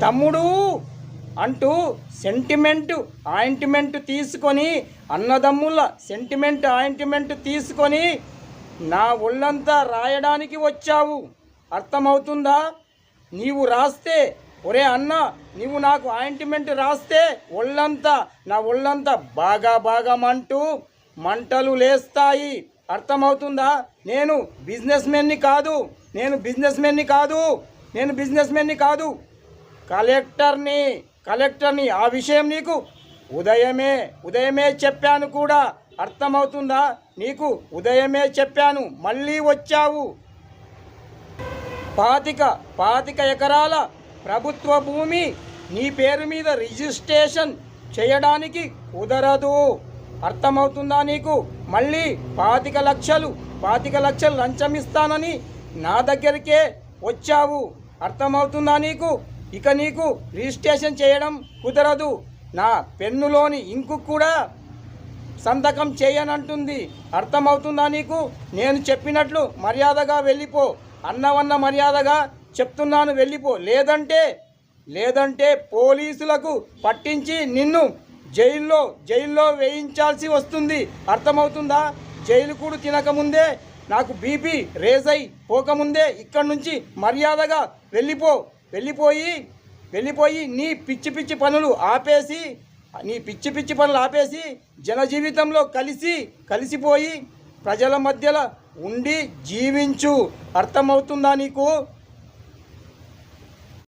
తమ్ముడు అంటూ sentiment ointment తీసుకొని, అన్నదమ్ముల సెంటిమెంట్ ఆయింట్మెంట్ తీసుకొని నా ఒళ్ళంతా రాయడానికి వచ్చావు. అర్థమవుతుందా? నీవు రాస్తే, ఒరే అన్న నీవు నాకు ఆయింట్మెంట్ రాస్తే నా ఒళ్ళంతా బాగా మంటలు లేస్తాయి. అర్థమవుతుందా? నేను బిజినెస్ మెన్ని కాదు, కలెక్టర్ని. ఆ విషయం నీకు ఉదయమే చెప్పాను కూడా. అర్థమవుతుందా? నీకు ఉదయమే చెప్పాను, మళ్ళీ వచ్చావు. 25 ఎకరాల ప్రభుత్వ భూమి నీ పేరు మీద రిజిస్ట్రేషన్ చేయడానికి కుదరదు. అర్థమవుతుందా నీకు? మళ్ళీ 25 లక్షలు లంచం ఇస్తానని నా దగ్గరికే వచ్చావు. అర్థమవుతుందా నీకు? ఇక నీకు రిజిస్ట్రేషన్ చేయడం కుదరదు. నా పెన్నులోని ఇంకు కూడా సంతకం చేయనంటుంది. అర్థమవుతుందా నీకు? నేను చెప్పినట్లు మర్యాదగా వెళ్ళిపో. అన్నవన్న మర్యాదగా చెప్తున్నాను, వెళ్ళిపో. లేదంటే పోలీసులకు పట్టించి నిన్ను జైల్లో వేయించాల్సి వస్తుంది. అర్థమవుతుందా? జైలు కూడా తినకముందే, నాకు బీపీ రేజ్ అయి పోకముందే ఇక్కడి నుంచి మర్యాదగా వెళ్ళిపోయి నీ పిచ్చి పనులు ఆపేసి జనజీవితంలో కలిసిపోయి ప్రజల మధ్యలో ఉండి జీవించు. అర్థమవుతుందా నీకు?